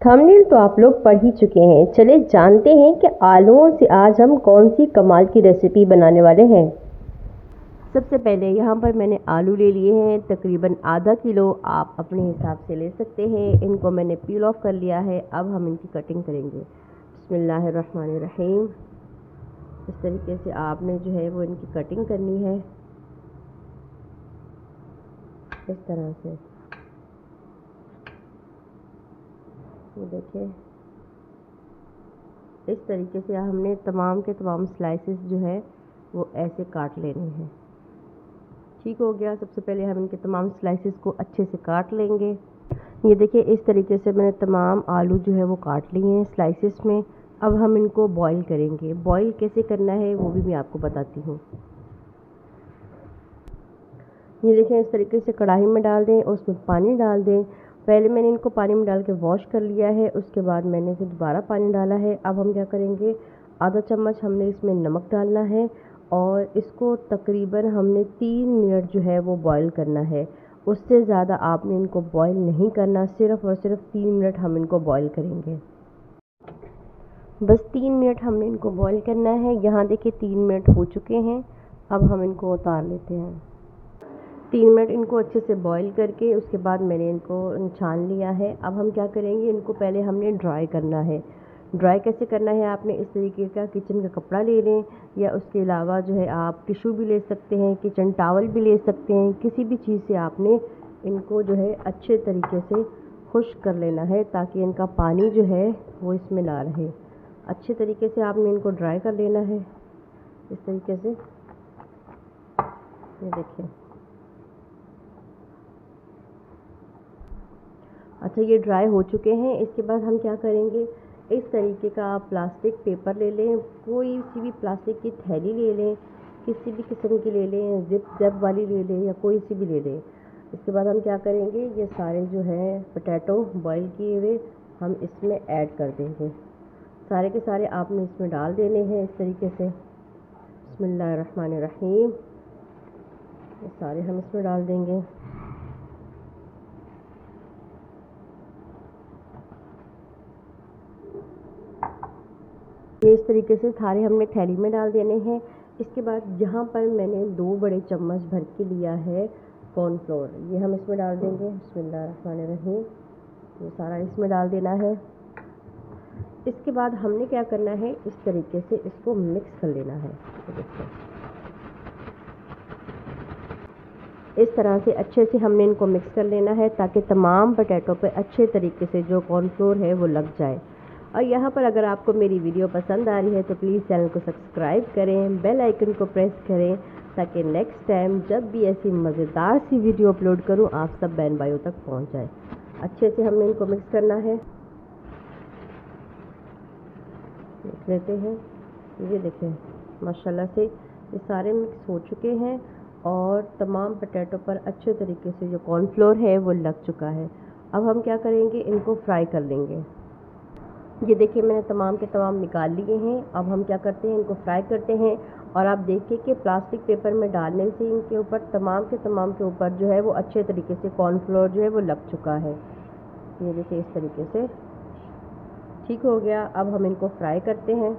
Thumbnail तो आप लोग पढ़ ही चुके हैं। चले जानते हैं कि आलूओं से आज हम कौन सी कमाल की रेसिपी बनाने वाले हैं। सबसे पहले यहाँ पर मैंने आलू ले लिए हैं, तकरीबन आधा किलो। आप अपने हिसाब से ले सकते हैं। इनको मैंने पील ऑफ कर लिया है। अब हम इनकी कटिंग करेंगे। बिस्मिल्लाहिर्रहमानिर्रहीम। इस तरीके से आपने जो है वो इनकी कटिंग करनी है, इस तरह से। ये देखिए, इस तरीके से हमने तमाम के तमाम स्लाइसेस जो है वो ऐसे काट लेने हैं। ठीक हो गया। सबसे पहले हम इनके तमाम स्लाइसेस को अच्छे से काट लेंगे। ये देखिए, इस तरीके से मैंने तमाम आलू जो है वो काट लिए हैं स्लाइसेस में। अब हम इनको बॉईल करेंगे। बॉईल कैसे करना है वो भी मैं आपको बताती हूँ। ये देखें, इस तरीके से कढ़ाई में डाल दें, उसमें पानी डाल दें। पहले मैंने इनको पानी में डाल के वॉश कर लिया है, उसके बाद मैंने फिर दोबारा पानी डाला है। अब हम क्या करेंगे, आधा चम्मच हमने इसमें नमक डालना है और इसको तकरीबन हमने 3 मिनट जो है वो बॉईल करना है। उससे ज़्यादा आपने इनको बॉईल नहीं करना, सिर्फ़ और सिर्फ 3 मिनट हम इनको बॉईल करेंगे। बस 3 मिनट हमने इनको बॉईल करना है। यहाँ देखिए 3 मिनट हो चुके हैं। अब हम इनको उतार लेते हैं। 3 मिनट इनको अच्छे से बॉईल करके उसके बाद मैंने इनको छान लिया है। अब हम क्या करेंगे, इनको पहले हमने ड्राई करना है। ड्राई कैसे करना है, आपने इस तरीके का किचन का कपड़ा ले लें, या उसके अलावा जो है आप टिशू भी ले सकते हैं, किचन टावल भी ले सकते हैं। किसी भी चीज़ से आपने इनको जो है अच्छे तरीके से खुश्क कर लेना है, ताकि इनका पानी जो है वो इसमें ना रहे। अच्छे तरीके से आपने इनको ड्राई कर लेना है, इस तरीके से। ये देखिए, अच्छा, ये ड्राई हो चुके हैं। इसके बाद हम क्या करेंगे, इस तरीके का आप प्लास्टिक पेपर ले लें, कोई सी भी प्लास्टिक की थैली ले लें, किसी भी किस्म की ले लें, जिप वाली ले लें या कोई सी भी ले लें। इसके बाद हम क्या करेंगे, ये सारे जो है पोटैटो बॉईल किए हुए हम इसमें ऐड कर देंगे। सारे के सारे आपने इसमें डाल देने हैं, इस तरीके से। बिस्मिल्लाहिर्रहमानिर्रहीम। ये सारे हम इसमें डाल देंगे। ये इस तरीके से सारे हमने थैली में डाल देने हैं। इसके बाद यहाँ पर मैंने 2 बड़े चम्मच भर के लिया है कॉर्नफ्लोर, ये हम इसमें डाल देंगे। बिस्मिल्लाहिर्रहमानिर्रहीम। ये सारा इसमें डाल देना है। इसके बाद हमने क्या करना है, इस तरीके से इसको मिक्स कर लेना है। इस तरह से अच्छे से हमने इनको मिक्स कर लेना है, ताकि तमाम पोटैटो पे अच्छे तरीके से जो कॉर्नफ्लोर है वो लग जाए। और यहाँ पर अगर आपको मेरी वीडियो पसंद आ रही है तो प्लीज़ चैनल को सब्सक्राइब करें, बेल आइकन को प्रेस करें, ताकि नेक्स्ट टाइम जब भी ऐसी मज़ेदार सी वीडियो अपलोड करूँ आप सब बहन भाइयों तक पहुँच जाए। अच्छे से हमने इनको मिक्स करना है। देख लेते हैं, ये देखें, माशाल्लाह से ये सारे मिक्स हो चुके हैं और तमाम पोटैटो पर अच्छे तरीके से जो कॉर्नफ्लोर है वो लग चुका है। अब हम क्या करेंगे, इनको फ्राई कर लेंगे। ये देखिए, मैंने तमाम के तमाम निकाल लिए हैं। अब हम क्या करते हैं, इनको फ्राई करते हैं। और आप देखिए कि प्लास्टिक पेपर में डालने से इनके ऊपर तमाम के ऊपर जो है वो अच्छे तरीके से कॉर्नफ्लोर जो है वो लग चुका है। ये देखिए, इस तरीके से ठीक हो गया। अब हम इनको फ्राई करते हैं।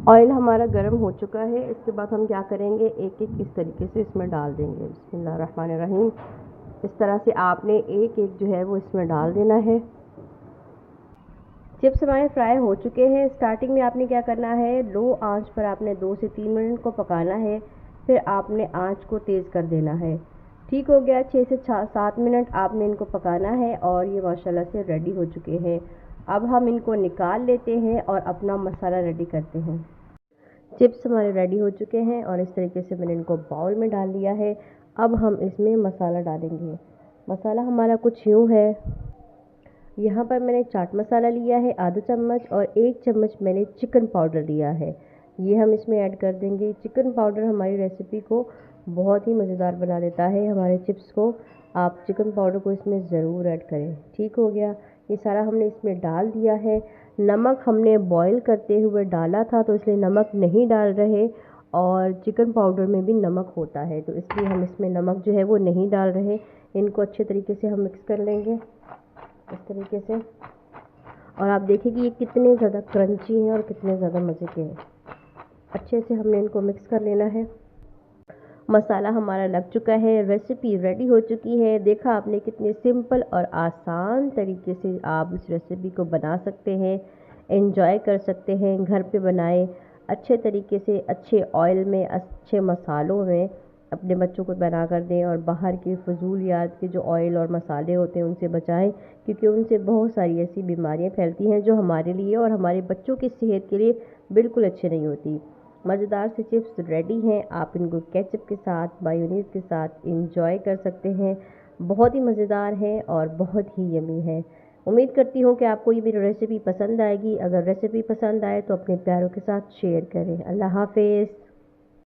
ऑयल हमारा गर्म हो चुका है। इसके बाद हम क्या करेंगे, एक एक इस तरीके से इसमें डाल देंगे। बिस्मिल्लाहिर्रहमानिर्रहीम। इस तरह से आपने एक एक जो है वो इसमें डाल देना है। चिप्स हमारे फ्राई हो चुके हैं। स्टार्टिंग में आपने क्या करना है, लो आंच पर आपने 2 से 3 मिनट को पकाना है, फिर आपने आंच को तेज़ कर देना है। ठीक हो गया। 6 से 7 मिनट आपने इनको पकाना है और ये माशाल्लाह से रेडी हो चुके हैं। अब हम इनको निकाल लेते हैं और अपना मसाला रेडी करते हैं। चिप्स हमारे रेडी हो चुके हैं और इस तरीके से मैंने इनको बाउल में डाल लिया है। अब हम इसमें मसाला डालेंगे। मसाला हमारा कुछ यूँ है, यहाँ पर मैंने चाट मसाला लिया है आधा चम्मच और 1 चम्मच मैंने चिकन पाउडर लिया है, ये हम इसमें ऐड कर देंगे। चिकन पाउडर हमारी रेसिपी को बहुत ही मज़ेदार बना देता है, हमारे चिप्स को। आप चिकन पाउडर को इसमें ज़रूर ऐड करें। ठीक हो गया। ये सारा हमने इसमें डाल दिया है। नमक हमने बॉईल करते हुए डाला था तो इसलिए नमक नहीं डाल रहे, और चिकन पाउडर में भी नमक होता है तो इसलिए हम इसमें नमक जो है वो नहीं डाल रहे। इनको अच्छे तरीके से हम मिक्स कर लेंगे, इस तरीके से। और आप देखिए कि ये कितने ज़्यादा क्रंची हैं और कितने ज़्यादा मज़े के हैं। अच्छे से हमने इनको मिक्स कर लेना है। मसाला हमारा लग चुका है, रेसिपी रेडी हो चुकी है। देखा आपने कितने सिंपल और आसान तरीके से आप इस रेसिपी को बना सकते हैं, एंजॉय कर सकते हैं। घर पे बनाएं अच्छे तरीके से, अच्छे ऑयल में, अच्छे मसालों में अपने बच्चों को बना कर दें। और बाहर के फजूलियात के जो ऑयल और मसाले होते हैं उनसे बचाएं, क्योंकि उनसे बहुत सारी ऐसी बीमारियां फैलती हैं जो हमारे लिए और हमारे बच्चों की सेहत के लिए बिल्कुल अच्छी नहीं होती। मज़ेदार से चिप्स रेडी हैं। आप इनको केचप के साथ, मायोनीज़ के साथ इंजॉय कर सकते हैं। बहुत ही मज़ेदार है और बहुत ही यमी है। उम्मीद करती हूँ कि आपको ये मेरी रेसिपी पसंद आएगी। अगर रेसिपी पसंद आए तो अपने प्यारों के साथ शेयर करें। अल्लाह हाफ़िज़।